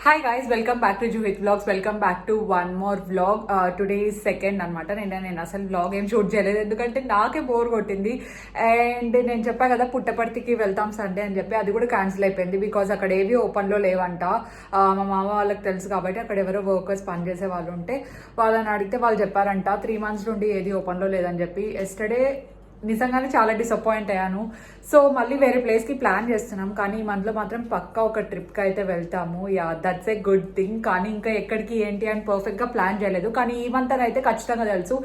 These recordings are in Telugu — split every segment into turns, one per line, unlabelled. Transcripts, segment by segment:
Hi guys, welcome back to Juhith vlogs. Welcome back to one more vlog. Today is second అనమాట. నేను అసలు వ్లాగ్ ఏం షూట్ చేయలేదు, ఎందుకంటే నాకే బోర్ కొట్టింది. అండ్ నేను చెప్పా కదా పుట్టపర్తికి వెళ్తాం సండే అని చెప్పి, అది కూడా క్యాన్సిల్ అయిపోయింది. బికాజ్ అక్కడ ఏవి ఓపెన్లో లేవంట. మా మామ వాళ్ళకి తెలుసు కాబట్టి, అక్కడ ఎవరో వర్కర్స్ పనిచేసే వాళ్ళు ఉంటే వాళ్ళని అడిగితే వాళ్ళు చెప్పారంట 3 months నుండి ఏది ఓపెన్లో లేదని చెప్పి. ఎస్టర్డే నిజంగానే చాలా డిసప్పాయింట్ అయ్యాను. సో మళ్ళీ వేరే ప్లేస్కి ప్లాన్ చేస్తున్నాం, కానీ ఈ మంత్లో మాత్రం పక్కా ఒక ట్రిప్కి అయితే వెళ్తాము. Yeah, that's a good thing. కానీ ఇంకా ఎక్కడికి ఏంటి అని పర్ఫెక్ట్గా ప్లాన్ చేయలేదు, కానీ ఈ మంత్ అని అయితే ఖచ్చితంగా తెలుసు.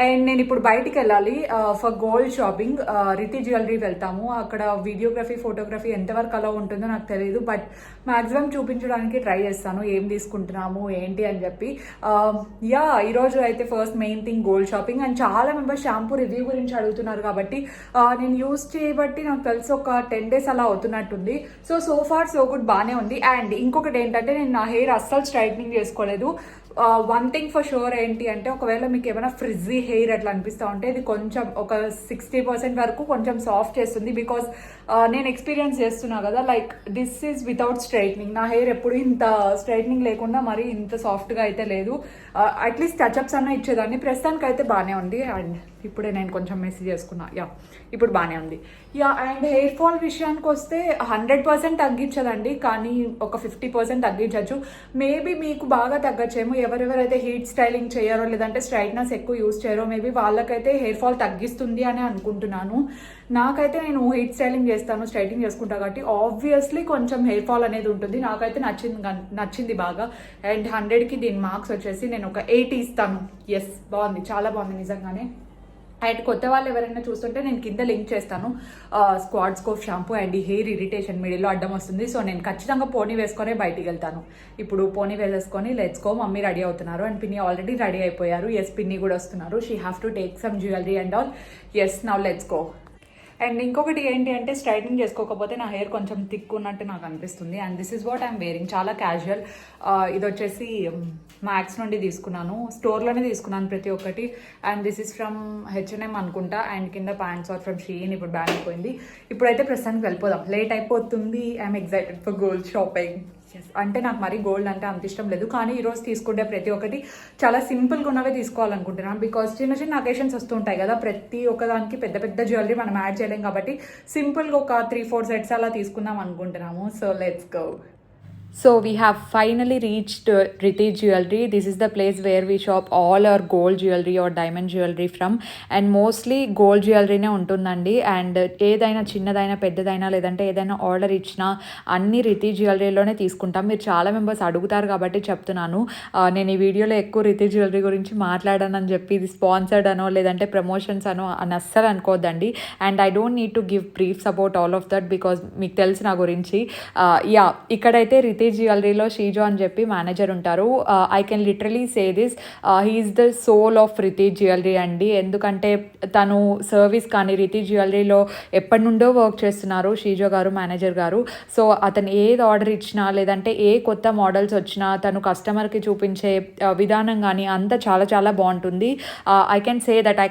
అండ్ నేను ఇప్పుడు బయటికి వెళ్ళాలి for gold shopping. Riti jewellery వెళ్తాము. అక్కడ వీడియోగ్రఫీ, ఫోటోగ్రఫీ ఎంతవరకు అలా ఉంటుందో నాకు తెలియదు, బట్ మ్యాక్సిమం చూపించడానికి ట్రై చేస్తాను ఏం తీసుకుంటున్నాము ఏంటి అని చెప్పి. యా, ఈరోజు అయితే first main thing gold shopping. And చాలా మెంబర్స్ షాంపూ రివ్యూ గురించి అడుగుతున్నారు కాబట్టి నేను యూజ్ చేయబట్టి నాకు తెలిసి ఒక 10 days అలా అవుతున్నట్టుంది. సో ఫార్ సో గుడ్, బాగానే ఉంది. అండ్ ఇంకొకటి ఏంటంటే, నేను నా హెయిర్ అస్సలు స్ట్రైట్నింగ్ చేసుకోలేదు. వన్ థింగ్ ఫర్ షూర్ ఏంటి అంటే, ఒకవేళ మీకు ఏమైనా ఫ్రిజ్జీ హెయిర్ అట్లా అనిపిస్తూ ఉంటే ఇది కొంచెం ఒక 60% వరకు కొంచెం సాఫ్ట్ చేస్తుంది. బికాస్ నేను ఎక్స్పీరియన్స్ చేస్తున్నా కదా, like this is without straightening. నా హెయిర్ ఎప్పుడు ఇంత స్ట్రైట్నింగ్ లేకుండా మరి ఇంత సాఫ్ట్గా అయితే లేదు. అట్లీస్ట్ టచ్అప్స్ అన్న ఇచ్చేదాన్ని. ప్రస్తుతానికి అయితే బాగానే ఉంది. అండ్ ఇప్పుడే నేను కొంచెం మెసేజ్ చేసుకున్నా. యా, ఇప్పుడు బాగానే ఉంది. యా, అండ్ హెయిర్ ఫాల్ విషయానికి వస్తే 100% తగ్గించదండి, కానీ ఒక 50% తగ్గించవచ్చు. మేబీ మీకు బాగా తగ్గచ్చేమో. ఎవరెవరైతే హీట్ స్టైలింగ్ చేయరో, లేదంటే స్ట్రైట్నర్స్ ఎక్కువ యూజ్ చేయరో, మేబీ వాళ్ళకైతే హెయిర్ ఫాల్ తగ్గిస్తుంది అని అనుకుంటున్నాను. నాకైతే నేను హీట్ స్టైలింగ్ చేస్తాను, స్ట్రైటింగ్ చేసుకుంటా కాబట్టి ఆబ్వియస్లీ కొంచెం హెయిర్ ఫాల్ అనేది ఉంటుంది. నాకైతే నచ్చింది బాగా. అండ్ 100కి దీని మార్క్స్ వచ్చేసి నేను ఒక 80 ఇస్తాను. ఎస్, బాగుంది, చాలా బాగుంది నిజంగానే. అండ్ కొత్త వాళ్ళు ఎవరైనా చూస్తుంటే నేను కింద లింక్ చేస్తాను. Squad scope shampoo. అండ్ ఈ హెయిర్ ఇరిటేషన్ మిడిల్లో అడ్డం వస్తుంది, సో నేను ఖచ్చితంగా పోనీ వేసుకొనే బయటికి వెళ్తాను. ఇప్పుడు పోనీ వేసేసుకొని లెట్స్ గో. మమ్మీ రెడీ అవుతున్నారు అండ్ పిన్ని ఆల్రెడీ రెడీ అయిపోయారు. ఎస్, పిన్ని కూడా వస్తున్నారు. She have to take some jewellery and all. Yes, now let's go. And ఇంకొకటి ఏంటి అంటే, స్ట్రైట్నింగ్ చేసుకోకపోతే నా హెయిర్ కొంచెం థిక్ ఉన్నట్టు నాకు అనిపిస్తుంది. And this is what I'm wearing. చాలా క్యాజువల్. ఇది వచ్చేసి మ్యాక్స్ నుండి తీసుకున్నాను, స్టోర్లోనే తీసుకున్నాను ప్రతి ఒక్కటి. And this is from H&M అనుకుంటా. అండ్ కింద ప్యాంట్స్ ఆర్ ఫ్రమ్ షీన్. ఇప్పుడు బ్యాన్ అయిపోయింది. ఇప్పుడైతే ప్రస్తుతానికి వెళ్ళిపోదాం, లేట్ అయిపోతుంది. I'm excited for gold shopping. అంటే నాకు మరీ గోల్డ్ అంటే అంత ఇష్టం లేదు, కానీ ఈరోజు తీసుకుంటే ప్రతి ఒక్కటి చాలా సింపుల్గా ఉన్నవే తీసుకోవాలనుకుంటున్నాను. బికాస్ చిన్న చిన్న అకేషన్స్ వస్తుంటాయి కదా, ప్రతి ఒక్కదానికి పెద్ద పెద్ద జ్యువెలరీ మనం యాడ్ చేయలేం కాబట్టి సింపుల్గా ఒక 3-4 sets అలా తీసుకుందాం అనుకుంటున్నాము. So let's go. So we have finally reached Riti Jewelry. This is the place where we shop all our gold jewelry or diamond jewelry from. And mostly gold jewelry ne untundandi. And ఏదైనా చిన్నదైనా పెద్దదైనా లేదంటే ఏదైనా ఆర్డర్ ఇచ్చినా అన్ని రితి జ్యువెలరీలోనే తీసుకుంటాం. మీరు చాలా మెంబర్స్ అడుగుతారు కాబట్టి చెప్తున్నాను. నేను ఈ వీడియోలో ఎక్కువ రితి జ్యువెలరీ గురించి మాట్లాడానని చెప్పి ఇది స్పాన్సర్డ్ అనో లేదంటే ప్రమోషన్స్ అనో అని అస్సలు అనుకోవద్దండి. And I don't need to give briefs about all of that, because మీకు తెలుసు నా గురించి. యా, ఇక్కడైతే రితి జ్యువెలరీలో షీజో అని చెప్పి మేనేజర్ ఉంటారు. I can literally say this, he's the soul of Riti jewellery అండి. ఎందుకంటే తను సర్వీస్ కానీ రితి జ్యువెలరీలో ఎప్పటి నుండో వర్క్ చేస్తున్నారు షీజో గారు, మేనేజర్ గారు. సో అతను ఏది ఆర్డర్ ఇచ్చినా లేదంటే ఏ కొత్త మోడల్స్ వచ్చినా తను కస్టమర్కి చూపించే విధానం కానీ అంతా చాలా చాలా బాగుంటుంది. I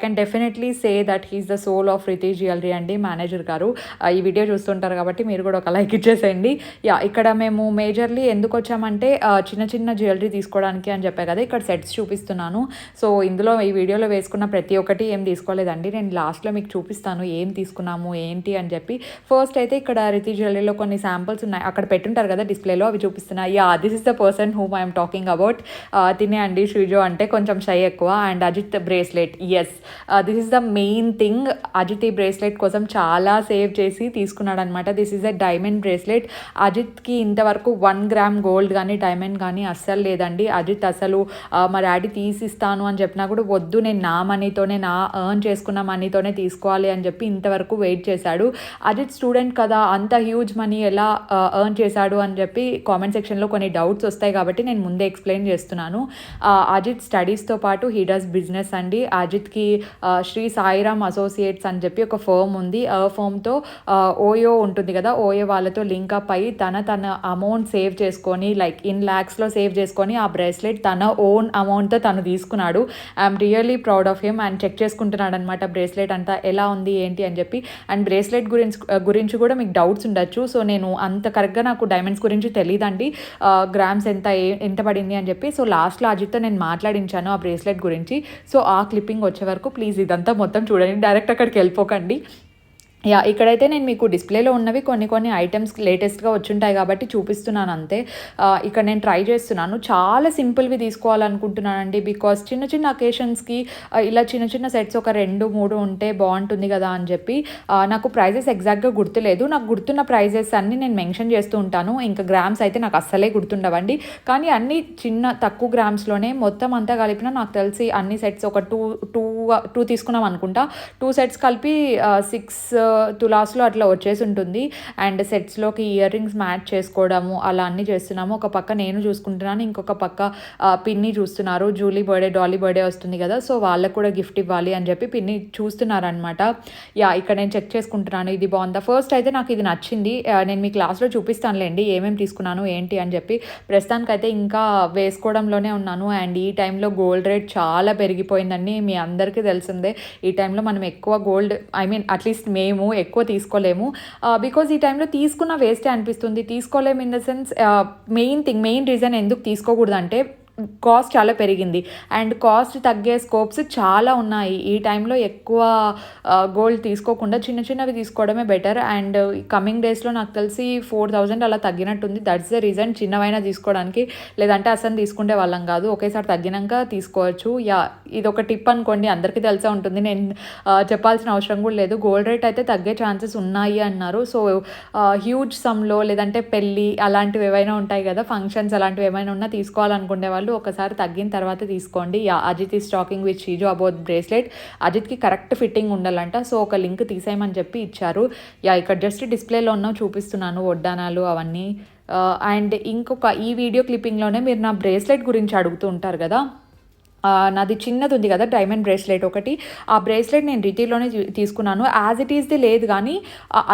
can definitely say that he's the soul of Riti jewellery అండి, మేనేజర్ గారు. ఈ వీడియో చూస్తుంటారు కాబట్టి మీరు కూడా ఒక లైక్ ఇచ్చేసేయండి. యా, ఇక్కడ మేము మేజర్లీ ఎందుకు వచ్చామంటే చిన్న చిన్న జ్యువెలరీ తీసుకోవడానికి అని చెప్పే కదా. ఇక్కడ సెట్స్ చూపిస్తున్నాను. సో ఇందులో ఈ వీడియోలో వేసుకున్న ప్రతి ఒక్కటి ఏం తీసుకోలేదండి. నేను లాస్ట్లో మీకు చూపిస్తాను ఏం తీసుకున్నాము ఏంటి అని చెప్పి. ఫస్ట్ అయితే ఇక్కడ రితి జ్యువెలరీలో కొన్ని శాంపుల్స్ ఉన్నాయి, అక్కడ పెట్టుంటారు కదా డిస్ప్లేలో, అవి చూపిస్తున్నా. Yeah, this is the person whom I'm talking about. తినే అండి షీజో అంటే కొంచెం షై ఎక్కువ. And Ajith bracelet. Yes, this is the main thing. Ajith ఈ బ్రేస్లెట్ కోసం చాలా సేవ్ చేసి తీసుకున్నాడు అనమాట. This is a diamond bracelet. అజిత్కి ఇంతవరకు 1 gram గోల్డ్ కానీ డైమండ్ కానీ అస్సలు లేదండి. అజిత్ అసలు మా డాడీ తీసిస్తాను అని చెప్పినా కూడా వద్దు, నేను నా మనీతోనే, నా ఎర్న్ చేసుకున్న మనీతోనే తీసుకోవాలి అని చెప్పి ఇంతవరకు వెయిట్ చేశాడు. అజిత్ స్టూడెంట్ కదా, అంత హ్యూజ్ మనీ ఎలా ఎర్న్ చేశాడు అని చెప్పి కామెంట్ సెక్షన్లో కొన్ని డౌట్స్ వస్తాయి కాబట్టి నేను ముందే ఎక్స్ప్లెయిన్ చేస్తున్నాను. అజిత్ స్టడీస్తో పాటు హీ డస్ బిజినెస్ అండి. అజిత్కి శ్రీ సాయిరామ్ అసోసియేట్స్ అని చెప్పి ఒక ఫర్మ్ ఉంది. ఆ ఫర్మ్తో ఓయో ఉంటుంది కదా, ఓయో వాళ్ళతో లింక్ అప్ అయ్యి తన అమౌంట్ సేవ్ చేసుకొని లైక్ ఇన్ ల్యాక్స్లో సేవ్ చేసుకొని ఆ బ్రేస్లెట్ తన ఓన్ అమౌంట్తో తను తీసుకున్నాడు. I'm really proud of him. And check చేసుకుంటున్నాడు అనమాట బ్రేస్లెట్ అంతా ఎలా ఉంది ఏంటి అని చెప్పి. అండ్ బ్రేస్లెట్ గురించి కూడా మీకు డౌట్స్ ఉండొచ్చు. సో నేను అంత కరెక్ట్గా నాకు డైమండ్స్ గురించి తెలియదండి, గ్రామ్స్ ఎంత పడింది అని చెప్పి. సో లాస్ట్లో అజిత్తో నేను మాట్లాడించాను ఆ బ్రేస్లెట్ గురించి. సో ఆ క్లిప్పింగ్ వచ్చే వరకు ప్లీజ్ ఇదంతా మొత్తం చూడండి, డైరెక్ట్ అక్కడికి వెళ్ళిపోకండి. ఇక్కడైతే నేను మీకు డిస్ప్లేలో ఉన్నవి కొన్ని ఐటమ్స్ లేటెస్ట్గా వచ్చుంటాయి కాబట్టి చూపిస్తున్నాను అంతే. ఇక్కడ నేను ట్రై చేస్తున్నాను, చాలా సింపుల్వి తీసుకోవాలనుకుంటున్నానండి. బికాస్ చిన్న అకేషన్స్కి ఇలా చిన్న సెట్స్ ఒక 2-3 ఉంటే బాగుంటుంది కదా అని చెప్పి. నాకు ప్రైజెస్ ఎగ్జాక్ట్గా గుర్తులేదు, నాకు గుర్తున్న ప్రైజెస్ అన్నీ నేను మెన్షన్ చేస్తూ ఉంటాను. ఇంకా గ్రామ్స్ అయితే నాకు అస్సలే గుర్తుండవండి, కానీ అన్నీ తక్కువ గ్రామ్స్లోనే మొత్తం అంతా కలిపిన నాకు తెలిసి అన్ని సెట్స్ ఒక టూ తీసుకున్నాం అనుకుంటా. 2 సెట్స్ కలిపి 6 తులాస్లో అట్లా వచ్చేసి ఉంటుంది. అండ్ సెట్స్లోకి ఇయర్ రింగ్స్ మ్యాచ్ చేసుకోవడము అలా అన్నీ చేస్తున్నాము. ఒక పక్క నేను చూసుకుంటున్నాను, ఇంకొక పక్క పిన్ని చూస్తున్నారు. జూలీ బర్త్డే, డాలీ బర్త్డే వస్తుంది కదా, సో వాళ్ళకు కూడా గిఫ్ట్ ఇవ్వాలి అని చెప్పి పిన్ని చూస్తున్నారనమాట. ఇక్కడ నేను చెక్ చేసుకుంటున్నాను ఇది బాగుందా. ఫస్ట్ అయితే నాకు ఇది నచ్చింది, నేను మీ క్లాస్లో చూపిస్తానులేండి ఏమేమి తీసుకున్నాను ఏంటి అని చెప్పి. ప్రస్తుతానికైతే ఇంకా వేసుకోవడంలోనే ఉన్నాను. అండ్ ఈ టైంలో గోల్డ్ రేట్ చాలా పెరిగిపోయిందని మీ అందరికీ తెలిసిందే. ఈ టైంలో మనం ఎక్కువ గోల్డ్ అట్లీస్ట్ మేము ఎక్కువ తీసుకోలేము, బికాజ్ ఈ టైంలో తీసుకున్న వేస్టే అనిపిస్తుంది. తీసుకోలేము in the sense main reason ఎందుకు తీసుకోకూడదు అంటే కాస్ట్ చాలా పెరిగింది. అండ్ కాస్ట్ తగ్గే స్కోప్స్ చాలా ఉన్నాయి. ఈ టైంలో ఎక్కువ గోల్డ్ తీసుకోకుండా చిన్నవి తీసుకోవడమే బెటర్. అండ్ కమింగ్ డేస్లో నాకు తెలిసి 4,000 అలా తగ్గినట్టుంది. దట్స్ ద రీజన్ చిన్నవైనా తీసుకోవడానికి, లేదంటే అసలు తీసుకుంటే వాళ్ళం కాదు, ఒకేసారి తగ్గినాక తీసుకోవచ్చు. ఇది ఒక టిప్ అనుకోండి, అందరికీ తెలిసే ఉంటుంది, నేను చెప్పాల్సిన అవసరం కూడా లేదు. గోల్డ్ రేట్ అయితే తగ్గే ఛాన్సెస్ ఉన్నాయి అన్నారు. సో హ్యూజ్ సమ్లో లేదంటే పెళ్ళి అలాంటివి ఏవైనా ఉంటాయి కదా, ఫంక్షన్స్ అలాంటివి ఏమైనా ఉన్నా తీసుకోవాలనుకునే వాళ్ళు ఒకసారి తగ్గిన తర్వాత తీసుకోండి. Ajith is talking with Shiju about bracelet. అజిత్కి కరెక్ట్ ఫిట్టింగ్ ఉండాలంట, సో ఒక లింక్ తీసేయమని చెప్పి ఇచ్చారు. ఇక్కడ జస్ట్ డిస్ప్లేలో ఉన్న చూపిస్తున్నాను వడ్డానాలు అవన్నీ. అండ్ ఇంకొక ఈ వీడియో క్లిప్పింగ్లోనే మీరు నా బ్రేస్లెట్ గురించి అడుగుతూ ఉంటారు కదా, నాది చిన్నది ఉంది కదా డైమండ్ బ్రేస్లెట్ ఒకటి, ఆ బ్రేస్లెట్ నేను రిటైల్లోనే తీసుకున్నాను. యాజ్ ఇట్ ఈస్ది లేదు కానీ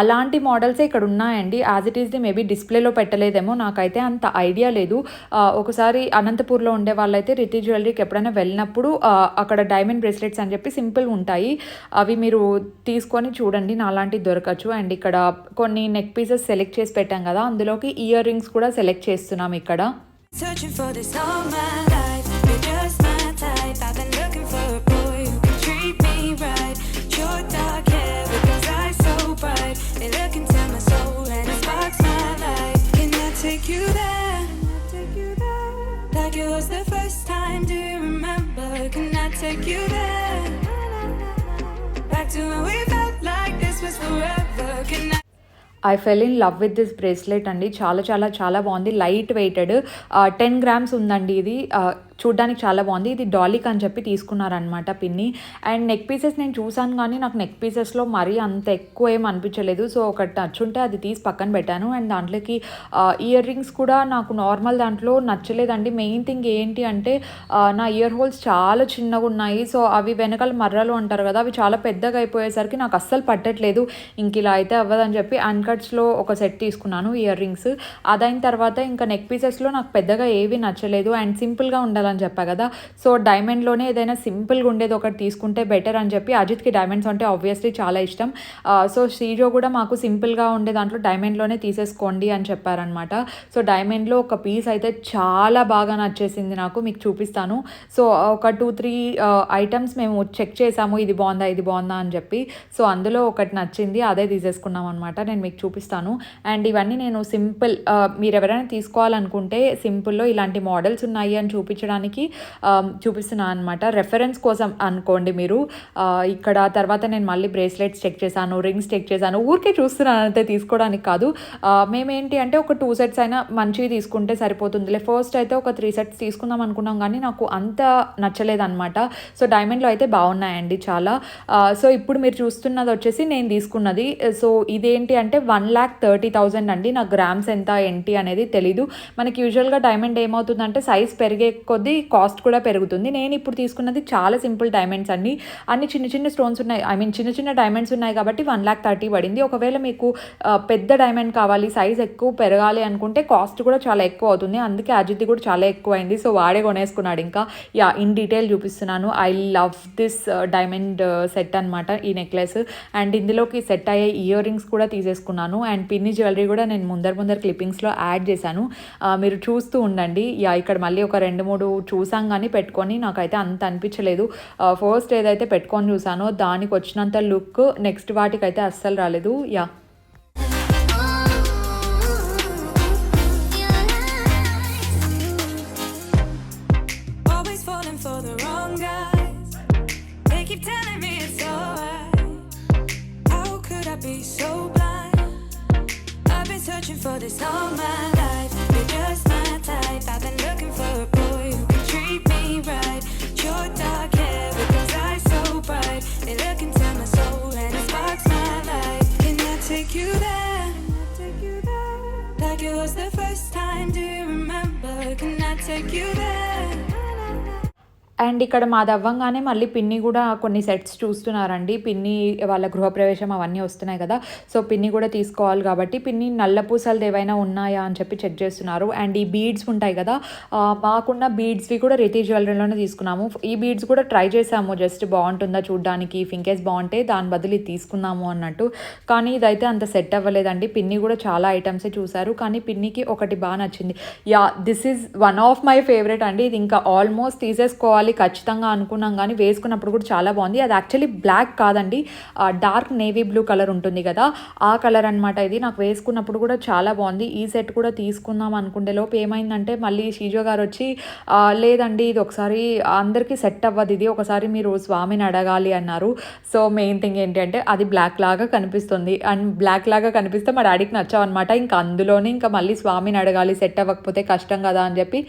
అలాంటి మోడల్సే ఇక్కడ ఉన్నాయండి. యాజ్ ఇట్ ఈస్ది మేబీ డిస్ప్లేలో పెట్టలేదేమో, నాకైతే అంత ఐడియా లేదు. ఒకసారి అనంతపూర్లో ఉండే వాళ్ళైతే రితి జ్యువెలరీకి ఎప్పుడైనా వెళ్ళినప్పుడు అక్కడ డైమండ్ బ్రేస్లెట్స్ అని చెప్పి సింపుల్ ఉంటాయి, అవి మీరు తీసుకొని చూడండి, నాలాంటివి దొరకచ్చు. అండ్ ఇక్కడ కొన్ని నెక్ పీసెస్ సెలెక్ట్ చేసి పెట్టాం కదా, అందులోకి ఇయర్ రింగ్స్ కూడా సెలెక్ట్ చేస్తున్నాం ఇక్కడ. I've been looking for a boy who can treat me right. Your dark hair with those eyes so bright, they look into my soul and it sparks my life. Can I take you there? Like it was the first time, do you remember? Can I take you there? Back to when we felt like this was forever. Can I fell in love with this bracelet అండి. చాలా బాగుంది, లైట్ వెయిటెడ్, 10 grams ఉందండి. ఇది చూడ్డానికి చాలా బాగుంది. ఇది డాలిక్ అని చెప్పి తీసుకున్నారనమాట పిన్ని. అండ్ నెక్ పీసెస్ నేను చూసాను కానీ నాకు నెక్ పీసెస్లో మరీ అంత ఎక్కువ ఏం అనిపించలేదు. సో ఒకటి నచ్చుంటే అది తీసి పక్కన పెట్టాను. అండ్ దాంట్లోకి ఇయర్ రింగ్స్ కూడా నాకు నార్మల్ దాంట్లో నచ్చలేదండి. మెయిన్ థింగ్ ఏంటి అంటే నా ఇయర్ హోల్స్ చాలా చిన్నగా ఉన్నాయి. సో అవి వెనకాల మర్రలు అంటారు కదా, అవి చాలా పెద్దగా అయిపోయేసరికి నాకు అస్సలు పట్టట్లేదు. ఇంక ఇలా అయితే అవ్వదని చెప్పి అన్కట్స్లో ఒక సెట్ తీసుకున్నాను ఇయర్ రింగ్స్. అదైన తర్వాత ఇంకా నెక్ పీసెస్లో నాకు పెద్దగా ఏవి నచ్చలేదు. అండ్ సింపుల్గా ఉండాలి అని చెప్పా కదా, సో డైమండ్లోనే ఏదైనా సింపుల్గా ఉండేది ఒకటి తీసుకుంటే బెటర్ అని చెప్పి. అజిత్కి డైమండ్స్ అంటే ఆబ్వియస్లీ చాలా ఇష్టం. సో శ్రీజో కూడా మాకు సింపుల్గా ఉండే దాంట్లో డైమండ్లోనే తీసేసుకోండి అని చెప్పారనమాట. సో డైమండ్లో ఒక పీస్ అయితే చాలా బాగా నచ్చేసింది నాకు, మీకు చూపిస్తాను. సో ఒక 2-3 ఐటమ్స్ మేము చెక్ చేసాము, ఇది బాగుందా అని చెప్పి. సో అందులో ఒకటి నచ్చింది, అదే తీసేసుకున్నాం అనమాట. నేను మీకు చూపిస్తాను. అండ్ ఇవన్నీ నేను సింపుల్, మీరు ఎవరైనా తీసుకోవాలనుకుంటే సింపుల్లో ఇలాంటి మోడల్స్ ఉన్నాయి అని చూపించడానికి చూపిస్తున్నాను అనమాట, రెఫరెన్స్ కోసం అనుకోండి మీరు. ఇక్కడ తర్వాత నేను మళ్ళీ బ్రేస్లెట్స్ చెక్ చేశాను, రింగ్స్ చెక్ చేశాను, ఊరికే చూస్తున్నాను అంతే, తీసుకోవడానికి కాదు. మేమేంటి అంటే ఒక 2 sets అయినా మంచివి తీసుకుంటే సరిపోతుందిలే. ఫస్ట్ అయితే ఒక 3 sets తీసుకుందాం అనుకున్నాం కానీ నాకు అంత నచ్చలేదన్నమాట. సో డైమండ్లో అయితే బాగున్నాయండి చాలా. సో ఇప్పుడు మీరు చూస్తున్నది వచ్చేసి నేను తీసుకున్నది. సో ఇదేంటి అంటే 1,30,000 అండి. నాకు గ్రామ్స్ ఎంత ఏంటి అనేది తెలీదు. మనకి యూజువల్గా డైమండ్ ఏమవుతుందంటే సైజ్ పెరిగే కొద్ది కొద్దీ కాస్ట్ కూడా పెరుగుతుంది. నేను ఇప్పుడు తీసుకున్నది చాలా సింపుల్ డైమండ్స్ అండి. అన్ని చిన్న చిన్న స్టోన్స్ ఉన్నాయి, ఐ మీన్ చిన్న చిన్న డైమండ్స్ ఉన్నాయి కాబట్టి 1,30,000 పడింది. ఒకవేళ మీకు పెద్ద డైమండ్ కావాలి, సైజ్ ఎక్కువ పెరగాలి అనుకుంటే కాస్ట్ కూడా చాలా ఎక్కువ అవుతుంది. అందుకే అజిత్ది కూడా చాలా ఎక్కువ అయింది. సో వాడే కొనేసుకున్నాడు. ఇంకా ఇన్ డీటెయిల్ చూపిస్తున్నాను. I love this diamond set అనమాట ఈ నెక్లెస్. అండ్ ఇందులోకి సెట్ అయ్యే ఇయర్ రింగ్స్ కూడా తీసేసుకున్నాను. అండ్ పిన్ని జ్యువెలరీ కూడా నేను ముందర క్లిప్పింగ్స్లో యాడ్ చేశాను, మీరు చూస్తూ ఉండండి. ఇక్కడ మళ్ళీ ఒక 2-3 చూసాం కానీ పెట్టుకొని నాకైతే అంత అనిపించలేదు. ఫస్ట్ ఏదైతే పెట్టుకొని చూసానో దానికి వచ్చినంత లుక్ నెక్స్ట్ వాటికైతే అస్సలు రాలేదు.
Searching for this all my life. You're just my type. I've been looking for a boy who can treat me right. Your dark hair with those eyes so bright, they look into my soul and it sparks my life. Can I take you there? Like it was the first time. Do you remember? Can I take you there?
And ఇక్కడ మాది అవ్వంగానే మళ్ళీ పిన్ని కూడా కొన్ని సెట్స్ చూస్తున్నారండి. పిన్ని వాళ్ళ గృహప్రవేశం అవన్నీ వస్తున్నాయి కదా, సో పిన్ని కూడా తీసుకోవాలి కాబట్టి పిన్ని నల్ల పూసలది ఏవైనా ఉన్నాయా అని చెప్పి చెక్ చేస్తున్నారు. అండ్ ఈ బీడ్స్ ఉంటాయి కదా, మాకున్న బీడ్స్వి కూడా రితి జ్యువెలరీలోనే తీసుకున్నాము. ఈ బీడ్స్ కూడా ట్రై చేసాము, జస్ట్ బాగుంటుందా చూడడానికి, ఇన్కేస్ బాగుంటే దాని బదులు ఇది తీసుకుందాము అన్నట్టు. కానీ ఇదైతే అంత సెట్ అవ్వలేదండి. పిన్ని కూడా చాలా ఐటమ్సే చూసారు, కానీ పిన్నికి ఒకటి బాగా నచ్చింది. This is one of my favourite అండి. ఇది ఇంకా ఆల్మోస్ట్ తీసేసుకోవాలి ఖచ్చితంగా అనుకున్నాం, కానీ వేసుకున్నప్పుడు కూడా చాలా బాగుంది. అది యాక్చువల్లీ బ్లాక్ కాదండి, డార్క్ నేవీ బ్లూ కలర్ ఉంటుంది కదా, ఆ కలర్ అనమాట. ఇది నాకు వేసుకున్నప్పుడు కూడా చాలా బాగుంది. ఈ సెట్ కూడా తీసుకుందాం అనుకుంటే లోపు ఏమైందంటే మళ్ళీ షీజో గారు వచ్చి లేదండి ఇది ఒకసారి అందరికీ సెట్ అవ్వదు, ఇది ఒకసారి మీరు స్వామిని అడగాలి అన్నారు. సో మెయిన్ థింగ్ ఏంటంటే అది బ్లాక్ లాగా కనిపిస్తుంది, అండ్ బ్లాక్ లాగా కనిపిస్తే మా డాడీకి నచ్చావన్నమాట. ఇంకా అందులోనే ఇంకా మళ్ళీ స్వామిని అడగాలి, సెట్ అవ్వకపోతే కష్టం కదా అని చెప్పి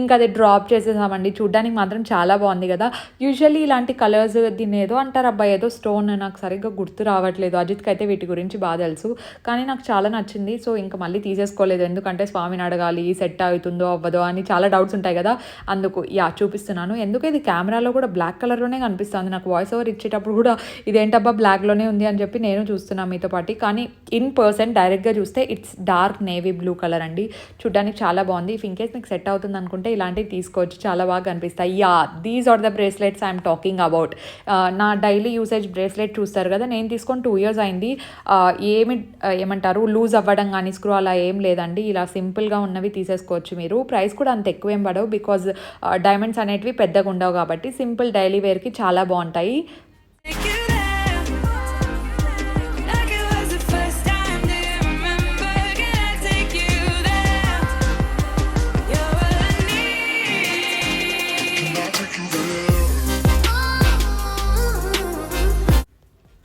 ఇంకా అది డ్రాప్ చేసేసామండి. చూడ్డానికి మాత్రం చాలా బాగుంది కదా. యూజువల్లీ ఇలాంటి కలర్స్ దీన్ని ఏదో అంటారు అబ్బా, ఏదో స్టోన్, నాకు సరిగ్గా గుర్తు రావట్లేదు. అజిత్కి అయితే వీటి గురించి బాగా తెలుసు, కానీ నాకు చాలా నచ్చింది. సో ఇంకా మళ్ళీ తీసేసుకోలేదు, ఎందుకంటే స్వామిని అడగాలి సెట్ అవుతుందో అవ్వదో అని చాలా డౌట్స్ ఉంటాయి కదా, అందుకు చూపిస్తున్నాను. ఎందుకు ఇది కెమెరాలో కూడా బ్లాక్ కలర్లోనే కనిపిస్తుంది, నాకు వాయిస్ ఓవర్ ఇచ్చేటప్పుడు కూడా ఇదేంటబ్బా బ్లాక్లోనే ఉంది అని చెప్పి నేను చూస్తున్నాను మీతో పాటు. కానీ ఇన్ పర్సన్ డైరెక్ట్గా చూస్తే it's dark navy blue colour అండి. చూడడానికి చాలా బాగుంది. ఇన్కేస్ మీకు సెట్ అవుతుంది అనుకుంటే ఇలాంటివి తీసుకోవచ్చు, చాలా బాగా కనిపిస్తాయి. These are the bracelets I'm talking about. నా డైలీ యూసేజ్ బ్రేస్లెట్ చూస్తారు కదా, నేను తీసుకొని 2 years అయింది. ఏమంటారు లూజ్ అవ్వడం కానీ స్క్రూ అలా ఏం లేదండి. ఇలా సింపుల్గా ఉన్నవి తీసేసుకోవచ్చు మీరు. ప్రైస్ కూడా అంత ఎక్కువ ఏం పడవు, బికాజ్ డైమండ్స్ అనేటివి పెద్దగా ఉండవు కాబట్టి సింపుల్ డైలీ వేర్కి చాలా బాగుంటాయి.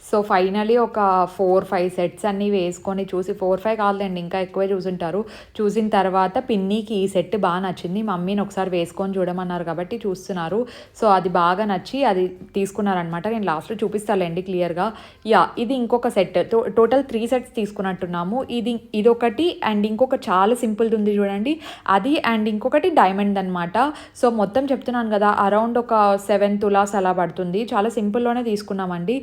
సో ఫైనలీ ఒక 4-5 సెట్స్ అన్నీ వేసుకొని చూసి, 4-5 కాదులేండి ఇంకా ఎక్కువే చూసుంటారు. చూసిన తర్వాత పిన్నికి ఈ సెట్ బాగా నచ్చింది, మమ్మీని ఒకసారి వేసుకొని చూడమన్నారు కాబట్టి చూస్తున్నారు. సో అది బాగా నచ్చి అది తీసుకున్నారనమాట. నేను లాస్ట్లో చూపిస్తాలేండి క్లియర్గా. ఇది ఇంకొక సెట్, టోటల్ 3 sets తీసుకున్నట్టున్నాము. ఇదొకటి అండ్ ఇంకొక చాలా సింపుల్ది ఉంది చూడండి అది, అండ్ ఇంకొకటి డైమండ్ అనమాట. సో మొత్తం చెప్తున్నాను కదా అరౌండ్ ఒక 7 తులాస్ అలా పడుతుంది. చాలా సింపుల్లోనే తీసుకున్నామండి.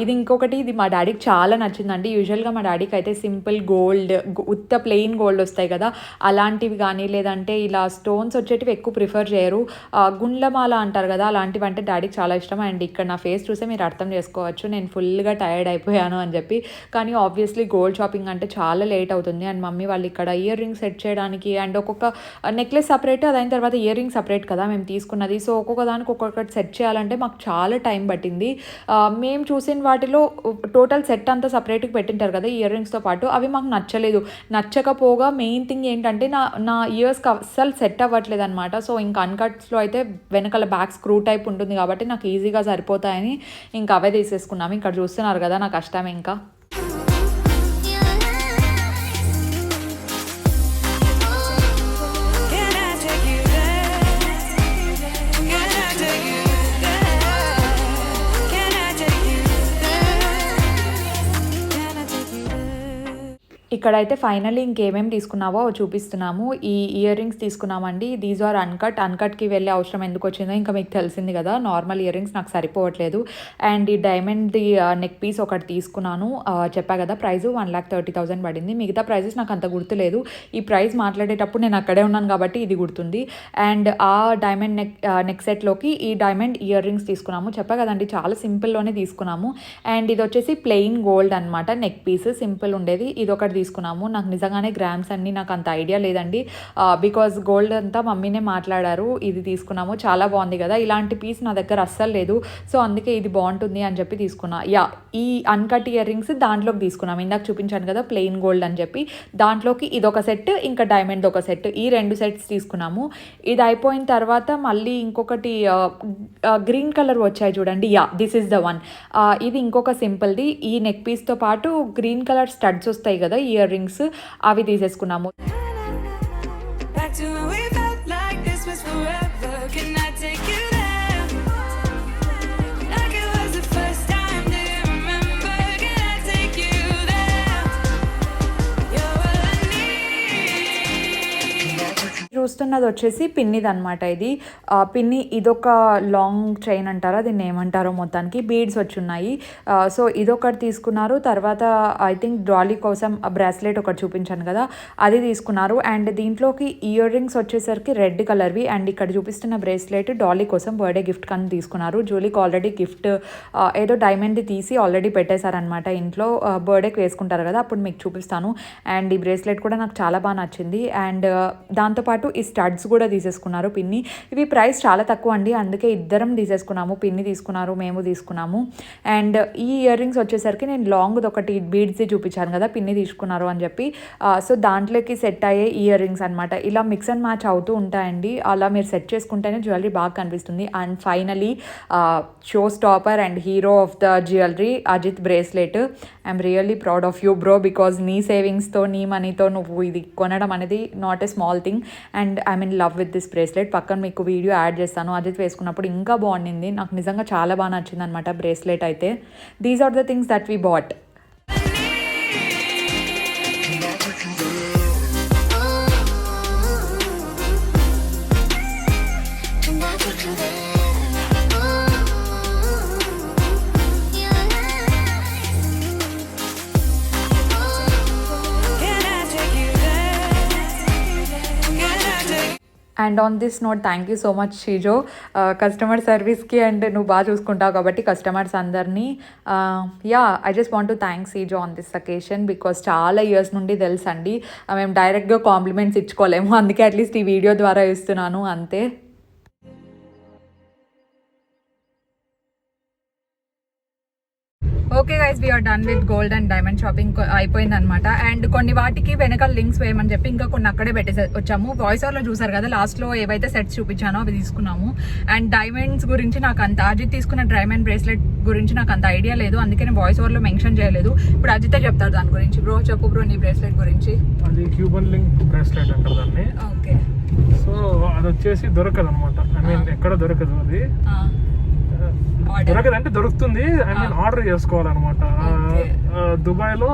ఇది ఇంకొకటి, ఇది మా డాడీకి చాలా నచ్చిందండి. యూజువల్గా మా డాడీకి అయితే సింపుల్ గోల్డ్, ఉత్త ప్లెయిన్ గోల్డ్ వస్తాయి కదా అలాంటివి కానీ, లేదంటే ఇలా స్టోన్స్ వచ్చేటివి ఎక్కువ ప్రిఫర్ చేయరు. గుండ్లమాల అంటారు కదా, అలాంటివి అంటే డాడీకి చాలా ఇష్టం. అండ్ ఇక్కడ నా ఫేస్ చూస్తే మీరు అర్థం చేసుకోవచ్చు నేను ఫుల్గా టైర్డ్ అయిపోయాను అని చెప్పి. కానీ ఆబ్వియస్లీ గోల్డ్ షాపింగ్ అంటే చాలా లేట్ అవుతుంది. అండ్ మమ్మీ వాళ్ళు ఇక్కడ ఇయర్ రింగ్స్ సెట్ చేయడానికి, అండ్ ఒక్కొక్క నెక్లెస్ సపరేట్, అదైన తర్వాత ఇయర్ రింగ్ సపరేట్ కదా మేము తీసుకున్నది. సో ఒక్కొక్క దానికి ఒక్కొక్కటి సెట్ చేయాలంటే మాకు చాలా టైం పట్టింది. మేము చూసిన వాటిలో టోటల్ సెట్ అంతా సపరేట్గా పెట్టింటారు కదా ఇయర్ రింగ్స్తో పాటు, అవి మాకు నచ్చలేదు. నచ్చకపోగా మెయిన్ థింగ్ ఏంటంటే నా ఇయర్స్కి అస్సలు సెట్ అవ్వట్లేదు అనమాట. సో ఇంకా అన్కట్స్లో అయితే వెనకాల బ్యాక్ స్క్రూ టైప్ ఉంటుంది కాబట్టి నాకు ఈజీగా సరిపోతాయని ఇంకా అవే తీసేసుకున్నాము. ఇక్కడ చూస్తున్నారు కదా నా కష్టం. ఇంకా ఇక్కడైతే ఫైనల్లీ ఇంకేమేమి తీసుకున్నావో చూపిస్తున్నాము. ఈ ఇయర్ రింగ్స్ తీసుకున్నామండి. దీస్ ఆర్ అన్కట్కి వెళ్ళే అవసరం ఎందుకు వచ్చిందో ఇంకా మీకు తెలిసింది కదా, నార్మల్ ఇయర్ రింగ్స్ నాకు సరిపోవట్లేదు. అండ్ ఈ డైమండ్ది నెక్ పీస్ ఒకటి తీసుకున్నాను. చెప్పా కదా ప్రైస్ 1,30,000 పడింది. మిగతా ప్రైజెస్ నాకు అంత గుర్తులేదు. ఈ ప్రైస్ మాట్లాడేటప్పుడు నేను అక్కడే ఉన్నాను కాబట్టి ఇది గుర్తుంది. అండ్ ఆ డైమండ్ నెక్ సెట్లోకి ఈ డైమండ్ ఇయర్ రింగ్స్ తీసుకున్నాము. చెప్పా కదండి చాలా సింపుల్లోనే తీసుకున్నాము. అండ్ ఇది వచ్చేసి ప్లెయిన్ గోల్డ్ అనమాట, నెక్ పీస్ సింపుల్ ఉండేది. ఇది ఒకటి తీసుకున్నాము. నాకు నిజంగానే గ్రామ్స్ అన్ని నాకు అంత ఐడియా లేదండి, బికాజ్ గోల్డ్ అంతా మమ్మీనే మాట్లాడారు. ఇది తీసుకున్నాము, చాలా బాగుంది కదా. ఇలాంటి పీస్ నా దగ్గర అస్సలు లేదు, సో అందుకే ఇది బాగుంటుంది అని చెప్పి తీసుకున్నా. ఈ అన్కట్ ఇయర్ రింగ్స్ దాంట్లోకి తీసుకున్నాము. ఇందాక చూపించాను కదా ప్లెయిన్ గోల్డ్ అని చెప్పి, దాంట్లోకి ఇదొక సెట్ ఇంకా డైమండ్ ఒక సెట్, ఈ 2 సెట్స్ తీసుకున్నాము. ఇది అయిపోయిన తర్వాత మళ్ళీ ఇంకొకటి గ్రీన్ కలర్ వచ్చాయి చూడండి, దిస్ ఈస్ ద వన్. ఇది ఇంకొక సింపుల్ది. ఈ నెక్ పీస్తో పాటు గ్రీన్ కలర్ స్టడ్స్ వస్తాయి కదా ఇయర్ రింగ్స్, అవి తీసేసుకున్నాము.
Back to when we felt like this was forever. Can I take you there? Like it was the first time. Do you remember? Can I take you there? You're all I need.
చూస్తున్నది వచ్చేసి పిన్నిది అనమాట. ఇది పిన్ని, ఇదొక లాంగ్ చైన్ అంటారా, దీన్ని ఏమంటారో, మొత్తానికి బీడ్స్ వచ్చి ఉన్నాయి. సో ఇదొకటి తీసుకున్నారు. తర్వాత ఐ థింక్ డాలీ కోసం బ్రాస్లెట్ ఒకటి చూపించాను కదా, అది తీసుకున్నారు. అండ్ దీంట్లోకి ఇయర్ రింగ్స్ వచ్చేసరికి రెడ్ కలర్వి. అండ్ ఇక్కడ చూపిస్తున్న బ్రేస్లెట్ డాలీ కోసం బర్త్డే గిఫ్ట్ కానీ తీసుకున్నారు. జూలీకి ఆల్రెడీ గిఫ్ట్ ఏదో డైమండ్ది తీసి ఆల్రెడీ పెట్టేశారనమాట ఇంట్లో, బర్త్డేకి వేసుకుంటారు కదా, అప్పుడు మీకు చూపిస్తాను. అండ్ ఈ బ్రేస్లెట్ కూడా నాకు చాలా బాగా నచ్చింది. అండ్ దాంతోపాటు ఈ స్టడ్స్ కూడా తీసేసుకున్నారు పిన్ని. ఇవి ప్రైస్ చాలా తక్కువ అండి, అందుకే ఇద్దరం తీసేసుకున్నాము. పిన్ని తీసుకున్నారు, మేము తీసుకున్నాము. అండ్ ఈ ఇయర్ రింగ్స్ వచ్చేసరికి నేను లాంగ్ది ఒకటి బీడ్స్ది చూపించాను కదా పిన్ని తీసుకున్నారు అని చెప్పి, సో దాంట్లోకి సెట్ అయ్యే ఇయర్ రింగ్స్ అనమాట. ఇలా మిక్స్ అండ్ మ్యాచ్ అవుతూ ఉంటాయండి, అలా మీరు సెట్ చేసుకుంటేనే జ్యువెలరీ బాగా కనిపిస్తుంది. And finally show stopper and hero of the jewellery Ajith bracelet. I'm really proud of you bro, because నీ సేవింగ్స్తో నీ మనీతో నువ్వు ఇది కొనడం అనేది not a small thing. And I'm in love with this bracelet. పక్కన మీకు వీడియో యాడ్ చేస్తాను, అజిత్ వేసుకున్నప్పుడు ఇంకా బాగుండింది. నాకు నిజంగా చాలా బాగా నచ్చింది అనమాట బ్రేస్లెట్ అయితే. These are the things that we bought. And on this note thank you so much Shijo, customer సర్వీస్కి అండ్ నువ్వు బాగా చూసుకుంటావు కాబట్టి కస్టమర్స్ అందరినీ. I just want to thank Shijo on this occasion, because చాలా ఇయర్స్ నుండి తెలుసండి మేము డైరెక్ట్గా కాంప్లిమెంట్స్ ఇచ్చుకోలేము, అందుకే అట్లీస్ట్ ఈ వీడియో ద్వారా ఇస్తున్నాను అంతే. Okay guys, we're done with gold and diamond shopping అయిపోయింది అనమాట. అండ్ కొన్ని వాటికి వెనకాల లింక్స్ వేయమని చెప్పి ఇంకా కొన్ని అక్కడే పెట్టేసి వచ్చాము. వాయిస్ ఓవర్లో చూసారు కదా, లాస్ట్లో ఏవైతే సెట్స్ చూపించానో అవి తీసుకున్నాము. అండ్ డైమండ్స్ గురించి నాకు అంత, అజిత్ తీసుకున్న డైమండ్ బ్రేస్లెట్ గురించి నాకు అంత ఐడియా లేదు, అందుకే నేను వాయిస్ ఓవర్లో మెన్షన్ చేయలేదు. ఇప్పుడు అజితే చెప్తారు దాని గురించి. బ్రో చెప్పు బ్రో నీ బ్రేస్లెట్ గురించి.
అది క్యూబన్ లింక్ బ్రేస్లెట్ అంటారు దాన్ని.
ఓకే,
సో అది వచ్చేసి దొరకదు అనమాట, ఐ మీన్ ఎక్కడ దొరకదు. అది దొరకదు అంటే దొరుకుతుంది, ఐ మీన్ ఆర్డర్ చేసుకోవాలన్నమాట. దుబాయ్లో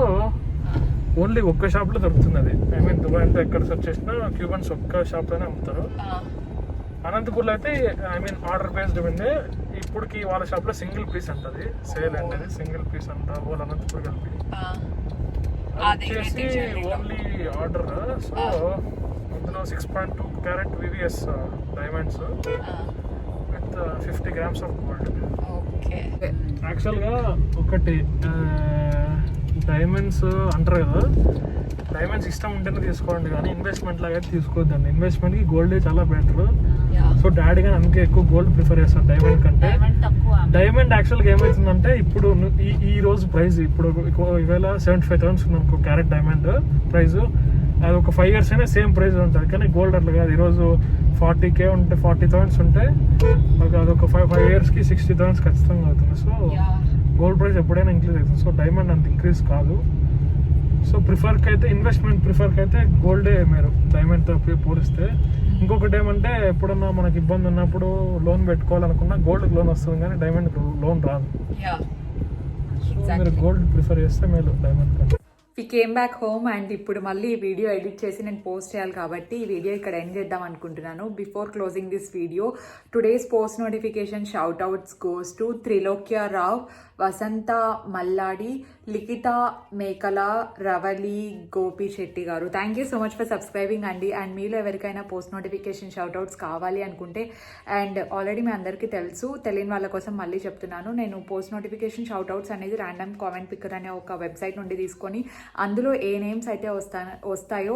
ఓన్లీ ఒక్క షాప్లో దొరుకుతుంది అది. ఐ మీన్ దుబాయ్లో ఎక్కడ సెర్చ్ చేసినా క్యూబన్స్ ఒక్క షాప్లోనే అమ్ముతారు. అనంతపూర్లో అయితే ఐ మీన్ ఆర్డర్ బేస్డ్ ఉంది. ఇప్పటికి వాళ్ళ షాప్లో సింగిల్ పీస్ అంటది సేల్ అనేది, సింగిల్ పీస్ అంట వాళ్ళ అనంతపూర్ కలిపి. అది వచ్చేసి ఓన్లీ ఆర్డర్. సో అందులో 6.2 carrot VVS diamonds with 50 grams of gold. యాక్చువల్గా ఒకటి డైమండ్స్ అంటారు కదా, డైమండ్స్ ఇష్టం ఉంటేనే తీసుకోండి, కానీ ఇన్వెస్ట్మెంట్ లాగా అయితే తీసుకోవద్దండి. ఇన్వెస్ట్మెంట్కి గోల్డ్ చాలా బెటర్. సో డాడీ కానీ అందుకే ఎక్కువ గోల్డ్ ప్రిఫర్ చేస్తాను డైమండ్ కంటే. డైమండ్ యాక్చువల్గా ఏమవుతుందంటే ఇప్పుడు ఈ రోజు ప్రైస్ ఇప్పుడు ఈవేళ 75,000 ఉంది అనుకో క్యారెట్ డైమండ్ ప్రైస్, అది ఒక 5 years అయినా సేమ్ ప్రైస్ ఉంటుంది. కానీ గోల్డ్ అట్లా కాదు, ఈరోజు 40K ఉంటే 40,000 ఉంటే అదొక 5 yearsకి 60,000 ఖచ్చితంగా అవుతుంది. సో గోల్డ్ ప్రైస్ ఎప్పుడైనా ఇంక్రీజ్ అవుతుంది. సో డైమండ్ అంత ఇంక్రీజ్ కాదు. సో ప్రిఫర్కి అయితే ఇన్వెస్ట్మెంట్ ప్రిఫర్కి అయితే గోల్డే మీరు డైమండ్తో పోలిస్తే. ఇంకొకటి ఏమంటే ఎప్పుడన్నా మనకి ఇబ్బంది ఉన్నప్పుడు లోన్ పెట్టుకోవాలనుకున్నా గోల్డ్కి లోన్ వస్తుంది, కానీ డైమండ్ లోన్ రాదు. సో మీరు గోల్డ్ ప్రిఫర్ చేస్తే మీరు డైమండ్ కంటే.
We came back home and ఇప్పుడు మళ్ళీ ఈ వీడియో ఎడిట్ చేసి నేను పోస్ట్ చేయాలి కాబట్టి ఈ వీడియో ఇక్కడ ఎండ్ చేద్దాం అనుకుంటున్నాను. Before closing this video, today's post notification shout outs goes to Trilokya Rao, Vasantha Malladi, Likhitha Mekala, Ravali, Gopi Shetty garu. Thank you so much for subscribing అండి. అండ్ మీలో ఎవరికైనా పోస్ట్ నోటిఫికేషన్ షౌట్ అవుట్స్ కావాలి అనుకుంటే, అండ్ ఆల్రెడీ మీ అందరికీ తెలుసు, తెలియని వాళ్ళ కోసం మళ్ళీ చెప్తున్నాను, నేను పోస్ట్ నోటిఫికేషన్ షౌట్ అవుట్స్ అనేది ర్యాండమ్ కామెంట్ పిక్కర్ అనే ఒక వెబ్సైట్ నుండి తీసుకొని అందులో ఏ నేమ్స్ అయితే వస్తాయో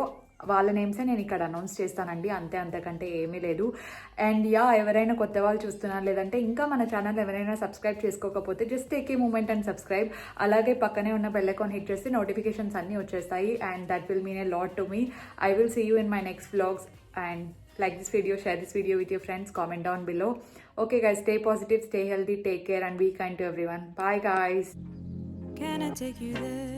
వాళ్ళ నేమ్సే నేను ఇక్కడ అనౌన్స్ చేస్తానండి. అంతకంటే ఏమీ లేదు. అండ్ ఎవరైనా కొత్త వాళ్ళు చూస్తున్నారు, లేదంటే ఇంకా మన ఛానల్ ఎవరైనా సబ్స్క్రైబ్ చేసుకోకపోతే just take a moment and subscribe. అలాగే పక్కనే ఉన్న బెల్ ఐకాన్ హిట్ చేస్తే నోటిఫికేషన్స్ అన్నీ వచ్చేస్తాయి. And that will mean a lot to me. I will see you in my next vlogs. And like this video, share this video with your friends, comment down below. Okay guys, stay positive, stay healthy, take care and be kind to everyone. Bye guys.
Can I take you there?